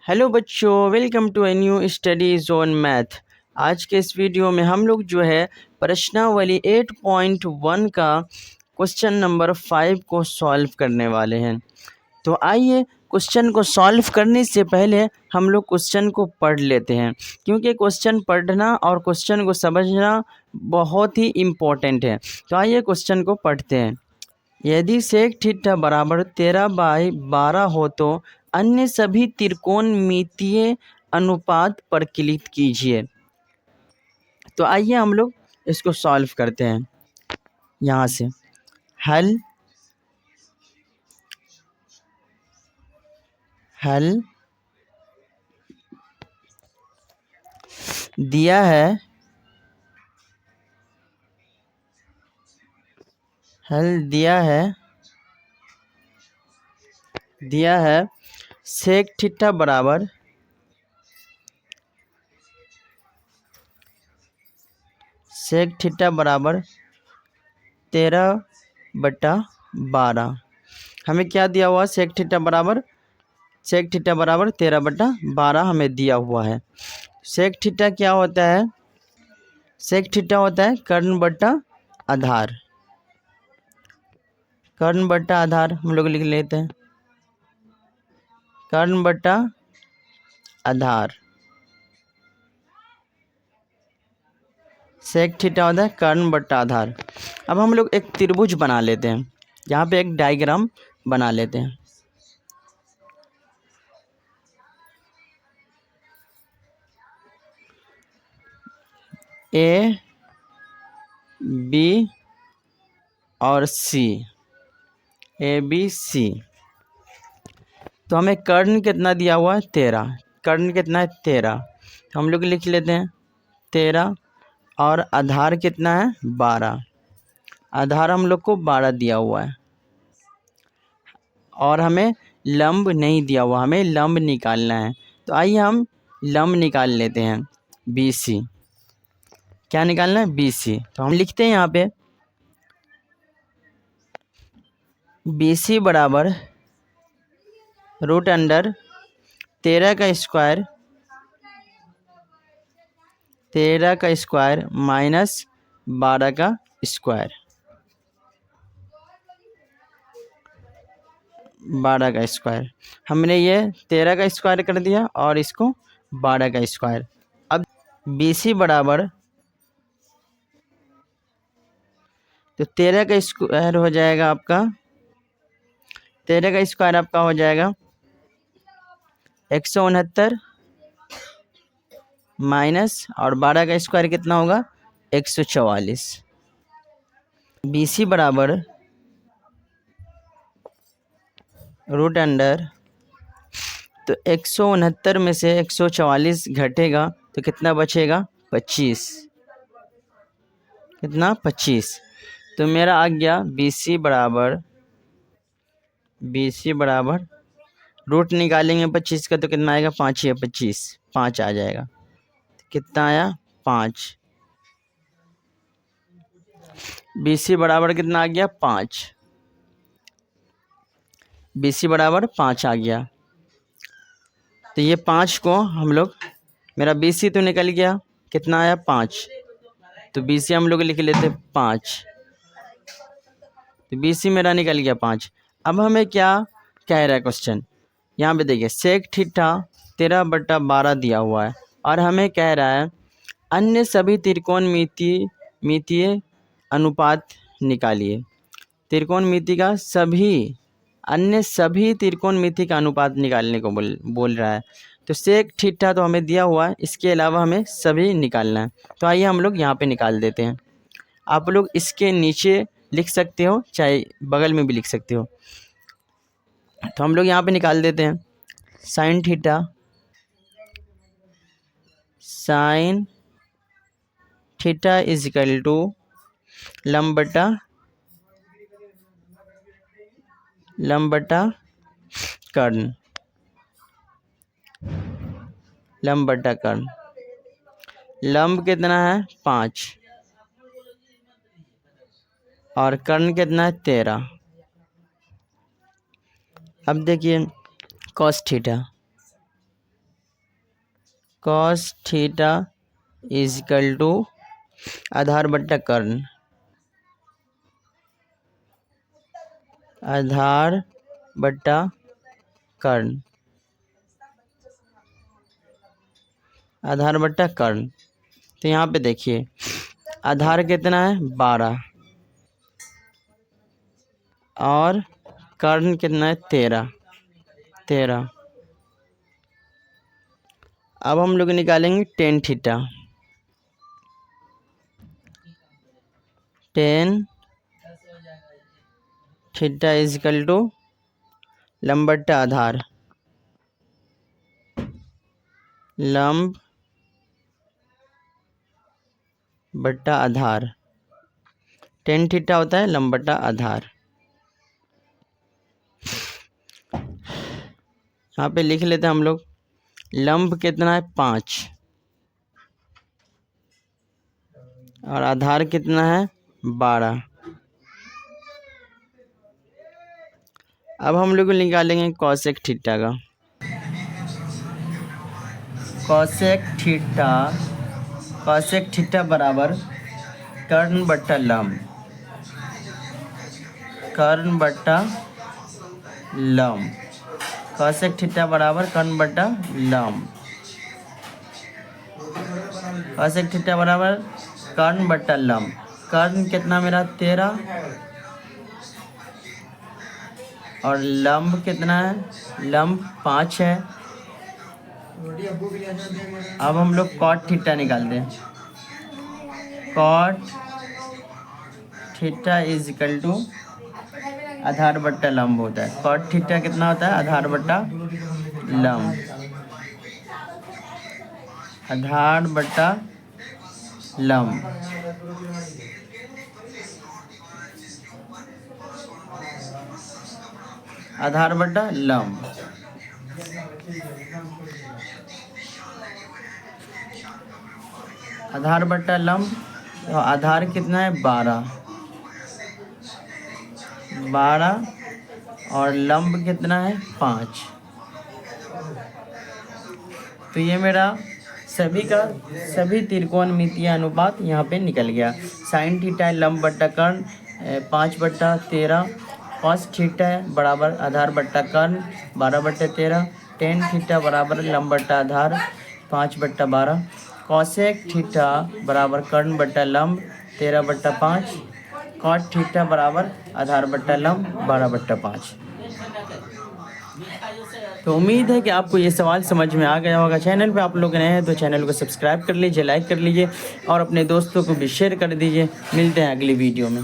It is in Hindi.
हेलो बच्चों, welcome to a new study zone math. आज के इस वीडियो में हम लोग जो है प्रश्नावली 8.1 का क्वेश्चन नंबर 5 को सॉल्व करने वाले हैं। तो आइए क्वेश्चन को सॉल्व करने से पहले हम लोग क्वेश्चन को पढ़ लेते हैं, क्योंकि क्वेश्चन पढ़ना और क्वेश्चन को समझना बहुत ही इम्पोर्टेंट है। तो आइए क्वेश्चन को पढ़ते हैं। यदि सेक थीटा बराबर 13/12 हो तो अन्य सभी त्रिकोणमितीय अनुपात पर क्लिक कीजिए। तो आइए हम लोग इसको सॉल्व करते हैं। यहाँ से हल हल दिया है दिया है सेक थीटा बराबर 13/12। हमें क्या दिया हुआ? सेक थीटा बराबर 13/12 हमें दिया हुआ है। सेक थीटा क्या होता है? सेक थीटा होता है कर्ण बटा आधार। कर्ण बटा आधार हम लोग लिख लेते हैं, कर्ण बटा आधार। सेक थीटा होता है कर्ण बटा आधार। अब हम लोग एक त्रिभुज बना लेते हैं, यहाँ पे एक डायग्राम बना लेते हैं। ए बी और सी, ए बी सी। तो हमें कर्ण कितना दिया हुआ है? 13। कर्ण कितना है? 13। तो हम लोग लिख लेते हैं 13, और आधार कितना है? 12। आधार हम लोग को 12 दिया हुआ है, और हमें लंब नहीं दिया हुआ, हमें लंब निकालना है। तो आइए हम लंब निकाल लेते हैं, बी सी। क्या निकालना है? B C. तो हम लिखते हैं यहाँ पे बी सी बराबर रूट अंडर 13 का स्क्वायर, 13 का स्क्वायर माइनस 12 का स्क्वायर, 12 का स्क्वायर। हमने ये 13 का स्क्वायर कर दिया और इसको 12 का स्क्वायर। अब बी सी बराबर, तो 13 का स्क्वायर हो जाएगा आपका, 13 का स्क्वायर आपका हो जाएगा 169 माइनस, और 12 का स्क्वायर कितना होगा? 144। बी सी बराबर रूट अंडर, तो 169 में से 144 घटेगा तो कितना बचेगा? 25। कितना? 25। तो मेरा आ गया बी सी बराबर रूट निकालेंगे 25 का तो कितना आएगा? 5 या 25, 5 आ जाएगा। तो कितना आया? 5। बी सी बराबर कितना आ गया? 5। बी सी बराबर 5 आ गया। तो ये 5 को हम लोग, मेरा बी सी तो निकल गया, कितना आया? 5। तो बी सी हम लोग लिख लेते 5। तो बी सी मेरा निकल गया 5। अब हमें क्या कह रहा है क्वेश्चन? यहाँ पे देखिए सेक थीटा 13/12 दिया हुआ है, और हमें कह रहा है अन्य सभी त्रिकोणमितीय अनुपात निकालिए। त्रिकोणमिति का अन्य सभी त्रिकोणमिति का अनुपात निकालने को बोल रहा है। तो सेक थीटा तो हमें दिया हुआ है, इसके अलावा हमें सभी निकालना है। तो आइए हम लोग यहाँ पे निकाल देते हैं। आप लोग इसके नीचे लिख सकते हो, चाहे बगल में भी लिख सकते हो। तो हम लोग यहाँ पे निकाल देते हैं sine theta is equal to लंब बटा कर्ण, लंब बटा कर्ण। लंब कितना है? 5, और कर्ण कितना है? 13। अब देखिए cos theta, cos theta is equal to आधार बट्टा कर्ण, आधार बट्टा कर्ण, आधार बट्टा कर्ण। तो यहाँ पे देखिए आधार कितना है 12 और कर्ण कितना है 13। अब हम लोग निकालेंगे tan theta. Tan theta is equal to लंब बट्टा आधार, लंब बट्टा आधार। टेन थीटा होता है लंब बट्टा आधार। यहाँ पे लिख लेते हैं हम लोग, लंब कितना है 5 और आधार कितना है 12। अब हम लोग निकालेंगे कॉसेक थीटा का। कॉसेक थीटा बराबर कर्ण बट्टा लंब, कर्ण बट्टा लंब। कॉसेक थीटा बराबर कर्ण बट्टा लंब, कॉसेक थीटा बराबर कर्ण बट्टा लंब। कर्ण कितना मेरा 13 और लंब कितना है, लंब 5 है। अब हम लोग कॉट थीटा निकालते हैं। Cot theta is equal to आधार बट्टा लंब होता है। कॉट थीटा कितना होता है, आधार बट्टा लंब, आधार बट्टा लंब। आधार बट्टा लंब। आधार बट्टा लंब, तो आधार कितना है 12 और लंब कितना है 5। तो ये मेरा सभी त्रिकोणमितीय अनुपात यहाँ पे निकल गया। साइन थीटा है लंब बट्टा कर्ण 5/13, कॉस थीटा है बराबर आधार बट्टा कर्ण 12/13, टेन थीटा बराबर लंब बट्टा आधार 5/12, कॉसेक थीटा बराबर कर्ण बट्टा लंब 13/5, कॉट थीटा बराबर आधार बट्टा लंब 12/5। तो उम्मीद है कि आपको ये सवाल समझ में आ गया होगा। चैनल पे आप लोग नए हैं तो चैनल को सब्सक्राइब कर लीजिए, लाइक कर लीजिए और अपने दोस्तों को भी शेयर कर दीजिए। मिलते हैं अगली वीडियो में।